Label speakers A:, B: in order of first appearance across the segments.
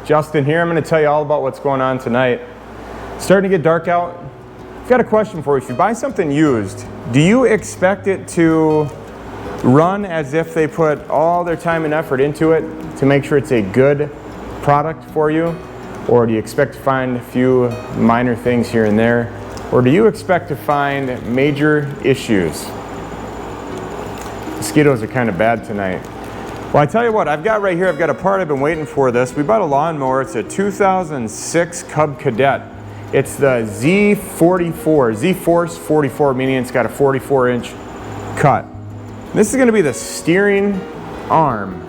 A: Justin here. I'm going to tell you all about what's going on tonight. It's starting to get dark out. I've got a question for you. If you buy something used, do you expect it to run as if they put all their time and effort into it to make sure it's a good product for you? Or do you expect to find a few minor things here and there? Or do you expect to find major issues? Mosquitoes are kind of bad tonight. Well, I tell you what, I've got right here, I've got a part I've been waiting for this. We bought a lawnmower. It's a 2006 Cub Cadet. It's the zforce 44, meaning it's got a 44-inch cut. This is going to be the steering arm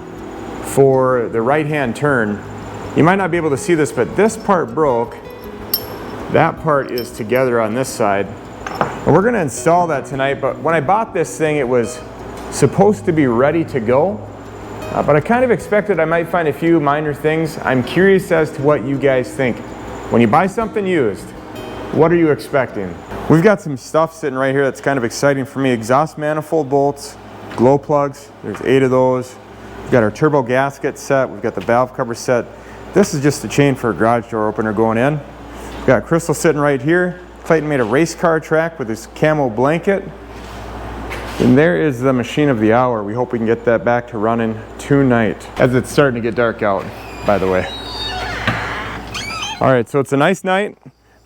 A: for the right-hand turn. You might not be able to see this, but this part broke. That part is together on this side. And we're going to install that tonight, but when I bought this thing, it was supposed to be ready to go. But I kind of expected I might find a few minor things. I'm curious as to what you guys think. When you buy something used, what are you expecting? We've got some stuff sitting right here that's kind of exciting for me. Exhaust manifold bolts, glow plugs, there's 8 of those. We've got our turbo gasket set, we've got the valve cover set. This is just the chain for a garage door opener going in. We've got Crystal sitting right here. Clayton made a race car track with his camo blanket. And there is the machine of the hour. We hope we can get that back to running tonight, as it's starting to get dark out, by the way. All right, so it's a nice night.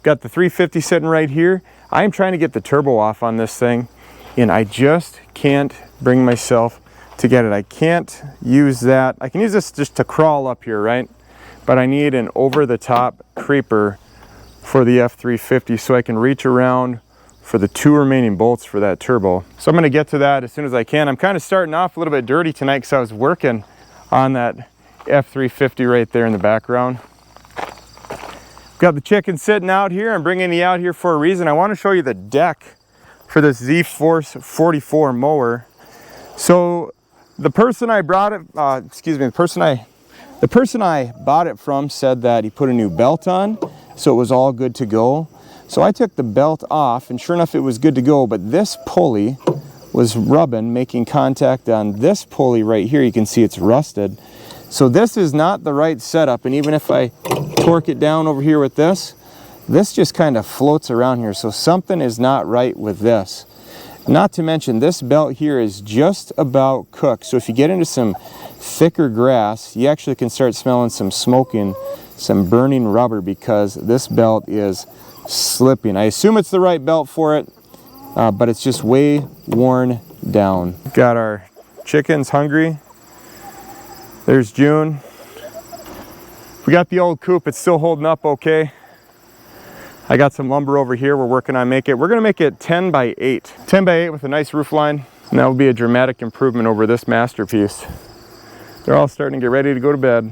A: Got the 350 sitting right here. I am trying to get the turbo off on this thing, and I just can't bring myself to get it. I can't use that. I can use this just to crawl up here, right? But I need an over-the-top creeper for the F350 so I can reach around for the 2 remaining bolts for that turbo. So I'm going to get to that as soon as I can. I'm kind of starting off a little bit dirty tonight because I was working on that F350 right there in the background. Got the chicken sitting out here. I'm bringing you out here for a reason. I want to show you the deck for this zforce 44 mower. So the person I brought it, the person I bought it from said that he put a new belt on, so it was all good to go. So I took the belt off, and sure enough, it was good to go, but this pulley was rubbing, making contact on this pulley right here. You can see it's rusted. So this is not the right setup, and even if I torque it down over here with this just kind of floats around here. So something is not right with this. Not to mention, this belt here is just about cooked. So if you get into some thicker grass, you actually can start smelling some smoking, some burning rubber, because this belt is slipping. I assume it's the right belt for it, but it's just way worn down. Got our chickens hungry. There's June. We got the old coop. It's still holding up okay. I got some lumber over here we're working on making it. We're gonna make it 10 by 8. 10 by 8 with a nice roof line. And that will be a dramatic improvement over this masterpiece. They're all starting to get ready to go to bed.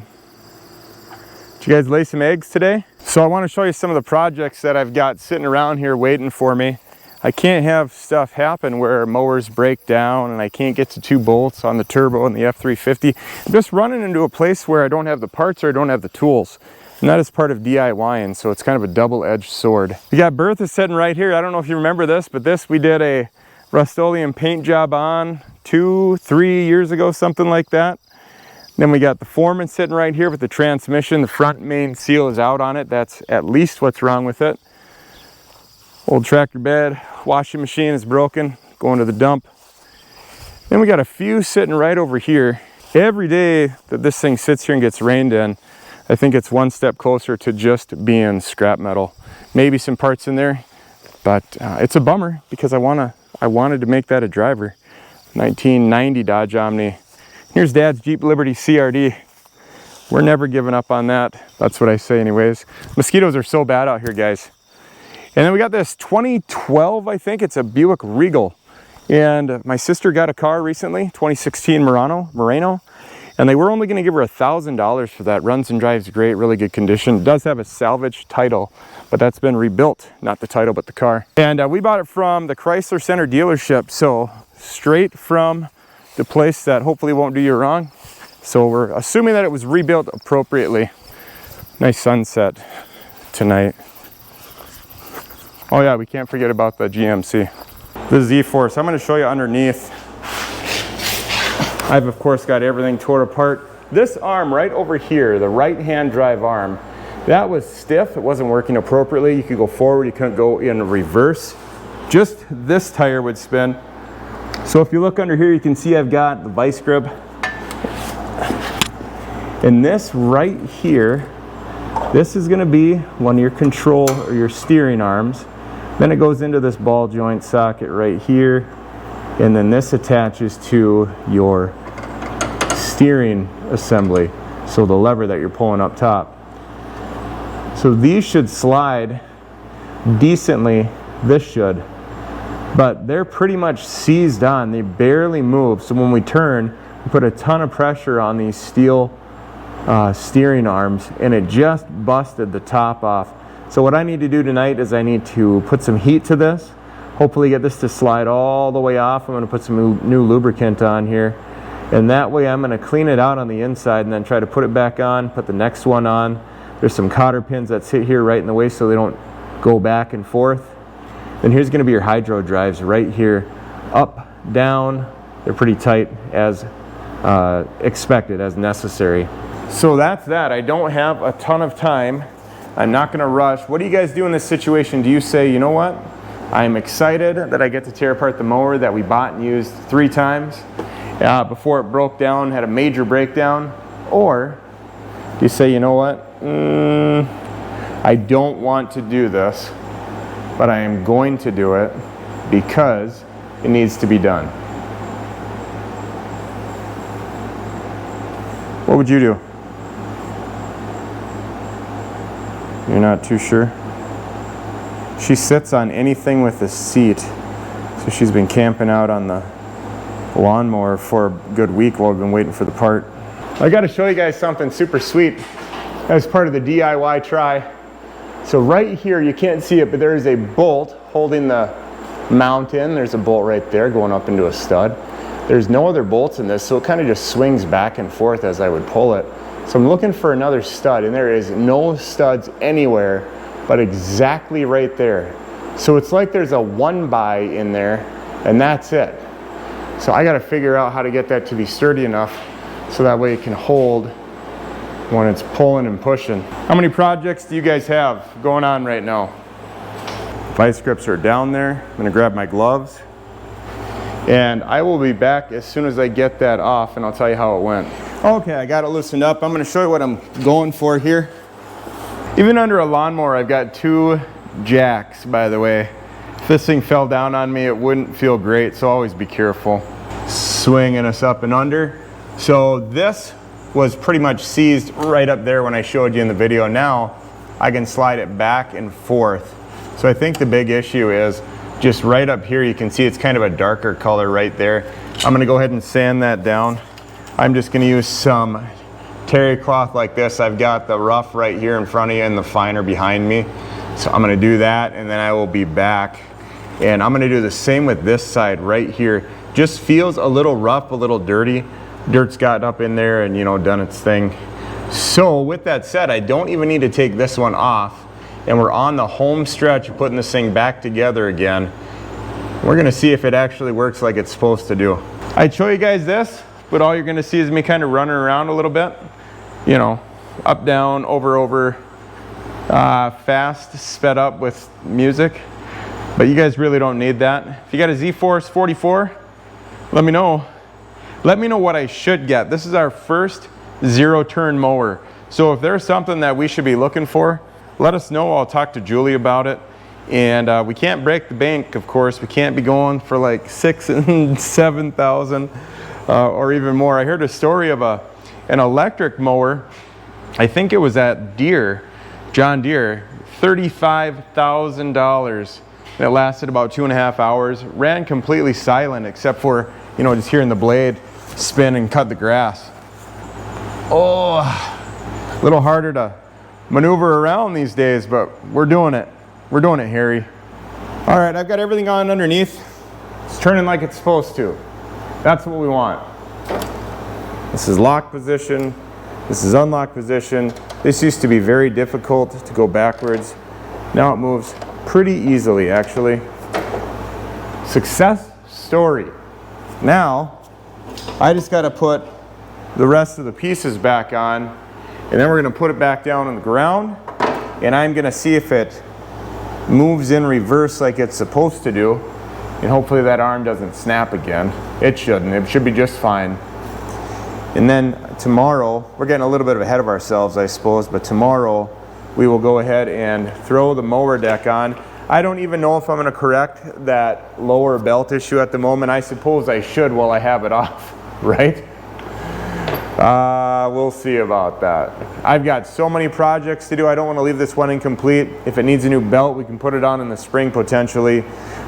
A: Did you guys lay some eggs today? So I want to show you some of the projects that I've got sitting around here waiting for me. I can't have stuff happen where mowers break down and I can't get to 2 bolts on the turbo and the F350. I'm just running into a place where I don't have the parts or I don't have the tools. And that is part of DIYing, so it's kind of a double-edged sword. We got Bertha sitting right here. I don't know if you remember this, but this we did a Rust-Oleum paint job on 2-3 years ago, something like that. Then we got the Foreman sitting right here with the transmission. The front main seal is out on it. That's at least what's wrong with it. Old tractor bed, washing machine is broken, going to the dump. Then we got a few sitting right over here. Every day that this thing sits here and gets rained in, I think it's one step closer to just being scrap metal. Maybe some parts in there, but it's a bummer because I wanted to make that a driver. 1990 Dodge Omni. Here's Dad's Jeep Liberty CRD. We're never giving up on that. That's what I say anyways. Mosquitoes are so bad out here, guys. And then we got this 2012, I think. It's a Buick Regal. And my sister got a car recently, 2016 Murano. And they were only going to give her $1,000 for that. Runs and drives great, really good condition. It does have a salvage title, but that's been rebuilt. Not the title, but the car. And we bought it from the Chrysler Center dealership. So straight from the place that hopefully won't do you wrong. So we're assuming that it was rebuilt appropriately. Nice sunset tonight. Oh yeah, we can't forget about the GMC. The zforce, I'm going to show you underneath. I've of course got everything tore apart this arm right over here, the right hand drive arm, that was stiff. It wasn't working appropriately. You could go forward, you couldn't go in reverse. Just this tire would spin. So if you look under here, you can see I've got the vice grip. And this right here, this is gonna be one of your control or your steering arms. Then it goes into this ball joint socket right here. And then this attaches to your steering assembly. So the lever that you're pulling up top. So these should slide decently, this should. But they're pretty much seized on, they barely move. So when we turn, we put a ton of pressure on these steel steering arms and it just busted the top off. So what I need to do tonight is I need to put some heat to this, hopefully get this to slide all the way off. I'm going to put some new lubricant on here, and that way I'm going to clean it out on the inside and then try to put it back on, put the next one on. There's some cotter pins that sit here right in the way so they don't go back and forth. And here's going to be your hydro drives right here, up, down. They're pretty tight as expected, as necessary. So that's that. I don't have a ton of time. I'm not going to rush. What do you guys do in this situation? Do you say, you know what? I'm excited that I get to tear apart the mower that we bought and used 3 times before it broke down, had a major breakdown? Or do you say, you know what? I don't want to do this, but I am going to do it because it needs to be done. What would you do? You're not too sure? She sits on anything with a seat. So she's been camping out on the lawnmower for a good week while we've been waiting for the part. I got to show you guys something super sweet as part of the DIY try. So right here, you can't see it, but there is a bolt holding the mount in. There's a bolt right there going up into a stud. There's no other bolts in this, so it kind of just swings back and forth as I would pull it. So I'm looking for another stud, and there is no studs anywhere but exactly right there. So it's like there's a 1-by in there, and that's it. So I got to figure out how to get that to be sturdy enough so that way it can hold when it's pulling and pushing. How many projects do you guys have going on right now? Vice grips are down there. I'm going to grab my gloves. And I will be back as soon as I get that off, and I'll tell you how it went. Okay, I got it loosened up. I'm going to show you what I'm going for here. Even under a lawnmower, I've got 2 jacks, by the way. If this thing fell down on me, it wouldn't feel great, so always be careful. Swinging us up and under. So this was pretty much seized right up there when I showed you in the video. Now I can slide it back and forth. So I think the big issue is just right up here. You can see it's kind of a darker color right there. I'm going to go ahead and sand that down. I'm just going to use some terry cloth like this. I've got the rough right here in front of you and the finer behind me. So I'm going to do that, and then I will be back. And I'm going to do the same with this side right here. Just feels a little rough, a little dirty. Dirt's gotten up in there and, you know, done its thing. So with that said, I don't even need to take this one off. And we're on the home stretch of putting this thing back together again. We're going to see if it actually works like it's supposed to do. I'd show you guys this, but all you're going to see is me kind of running around a little bit. You know, up, down, over, fast, sped up with music. But you guys really don't need that. If you got a zforce 44, let me know. Let me know what I should get. This is our first 0-turn mower. So if there's something that we should be looking for, let us know. I'll talk to Julie about it. And we can't break the bank, of course. We can't be going for like 6,000 and 7,000 or even more. I heard a story of an electric mower. I think it was at John Deere, $35,000. It lasted about 2.5 hours. Ran completely silent except for, you know, just hearing the blade spin and cut the grass. Oh, a little harder to maneuver around these days, but we're doing it. We're doing it, Harry. All right, I've got everything on underneath. It's turning like it's supposed to. That's what we want. This is lock position. This is unlock position. This used to be very difficult to go backwards. Now it moves pretty easily, actually. Success story. Now, I just got to put the rest of the pieces back on, and then we're going to put it back down on the ground, and I'm going to see if it moves in reverse like it's supposed to do, and hopefully that arm doesn't snap again. It shouldn't. It should be just fine. And then tomorrow, we're getting a little bit ahead of ourselves, I suppose, but tomorrow we will go ahead and throw the mower deck on. I don't even know if I'm going to correct that lower belt issue at the moment. I suppose I should while I have it off, right? We'll see about that. I've got so many projects to do. I don't want to leave this one incomplete. If it needs a new belt, we can put it on in the spring potentially.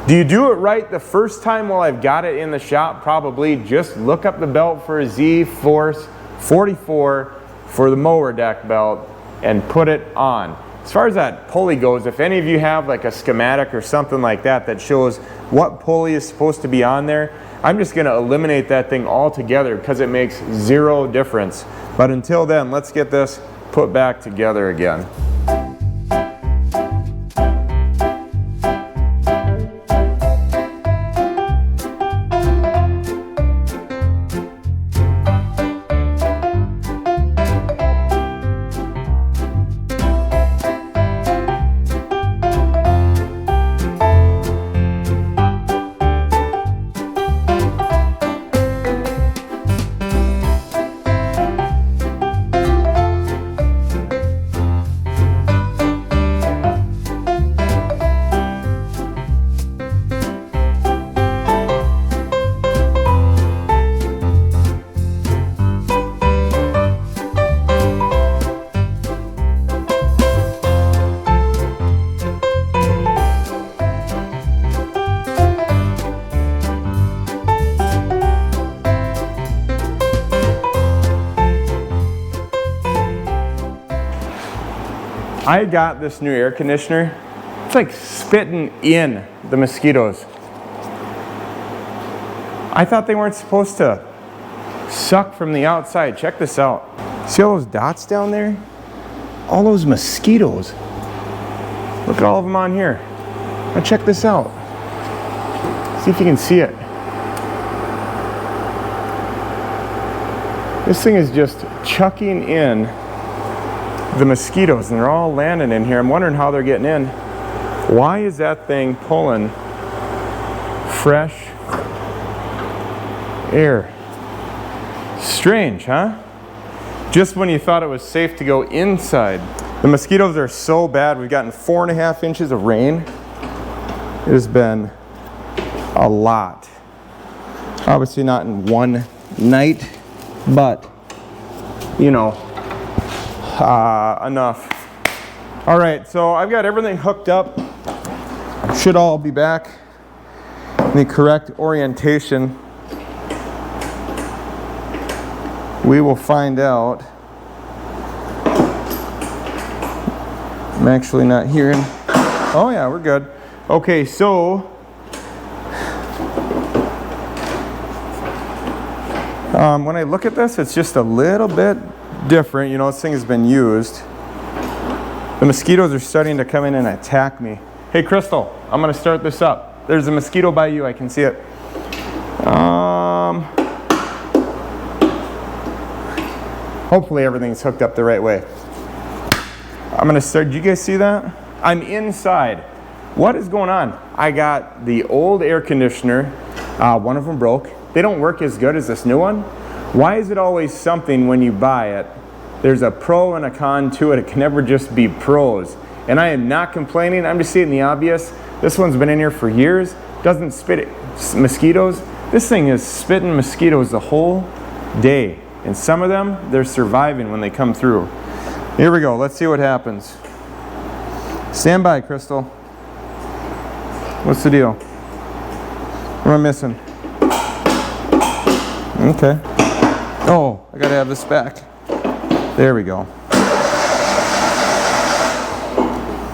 A: Do you do it right the first time while I've got it in the shop? Probably. Just look up the belt for a zforce 44 for the mower deck belt and put it on. As far as that pulley goes, if any of you have like a schematic or something like that that shows what pulley is supposed to be on there, I'm just going to eliminate that thing altogether because it makes zero difference. But until then, let's get this put back together again. I got this new air conditioner. It's like spitting in the mosquitoes. I thought they weren't supposed to suck from the outside. Check this out. See all those dots down there? All those mosquitoes. Look at all of them on here. Now check this out. See if you can see it. This thing is just chucking in the mosquitoes, and they're all landing in here. I'm wondering how they're getting in. Why is that thing pulling fresh air? Strange, huh? Just when you thought it was safe to go inside. The mosquitoes are so bad. We've gotten 4.5 inches of rain. It has been a lot. Obviously not in one night, but you know, enough. All right, so I've got everything hooked up. Should all be back in the correct orientation. We will find out. I'm actually not hearing. Oh yeah, we're good. Okay, so when I look at this, it's just a little bit different. You know, this thing has been used. The mosquitoes are starting to come in and attack me. Hey Crystal, I'm gonna start this up. There's a mosquito by you, I can see it. Hopefully everything's hooked up the right way. I'm gonna start. Do you guys see that? I'm inside. What is going on? I got the old air conditioner. One of them broke. They don't work as good as this new one. Why is it always something when you buy it? There's a pro and a con to it. It can never just be pros. And I am not complaining. I'm just stating the obvious. This one's been in here for years. Doesn't spit mosquitoes. This thing is spitting mosquitoes the whole day. And some of them, they're surviving when they come through. Here we go. Let's see what happens. Stand by, Crystal. What's the deal? What am I missing? Okay. Oh, I gotta have this back. There we go.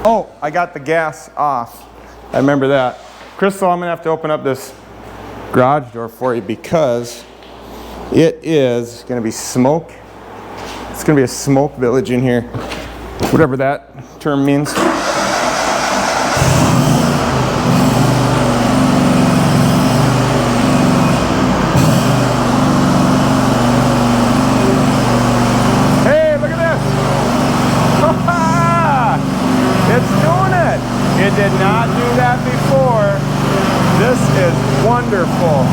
A: Oh, I got the gas off. I remember that. Crystal, I'm gonna have to open up this garage door for you because it is gonna be smoke. It's gonna be a smoke village in here. Whatever that term means. did not do that before. This is wonderful.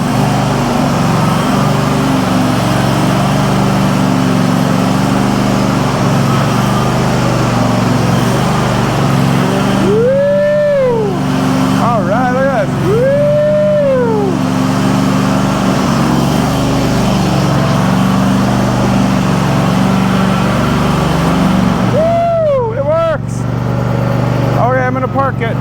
A: Woo! All right, look at this. Woo! I'm going to park it.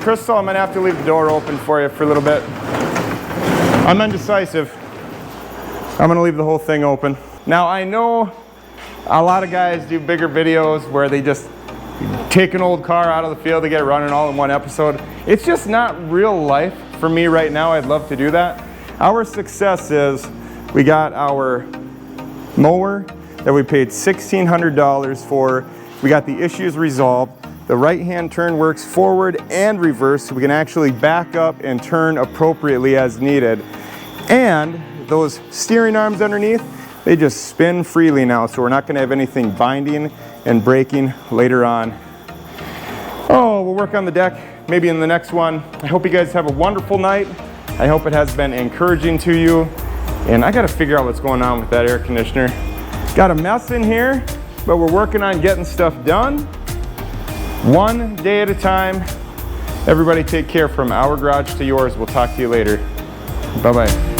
A: Crystal, I'm going to have to leave the door open for you for a little bit. I'm indecisive. I'm going to leave the whole thing open. Now, I know a lot of guys do bigger videos where they just take an old car out of the field to get it running all in one episode. It's just not real life. For me right now, I'd love to do that. Our success is we got our mower that we paid $1,600 for. We got the issues resolved. The right-hand turn works forward and reverse, so we can actually back up and turn appropriately as needed. And those steering arms underneath, they just spin freely now, so we're not going to have anything binding and braking later on. Oh, we'll work on the deck maybe in the next one. I hope you guys have a wonderful night. I hope it has been encouraging to you. And I gotta figure out what's going on with that air conditioner. Got a mess in here, but we're working on getting stuff done. One day at a time. Everybody take care from our garage to yours. We'll talk to you later. Bye-bye.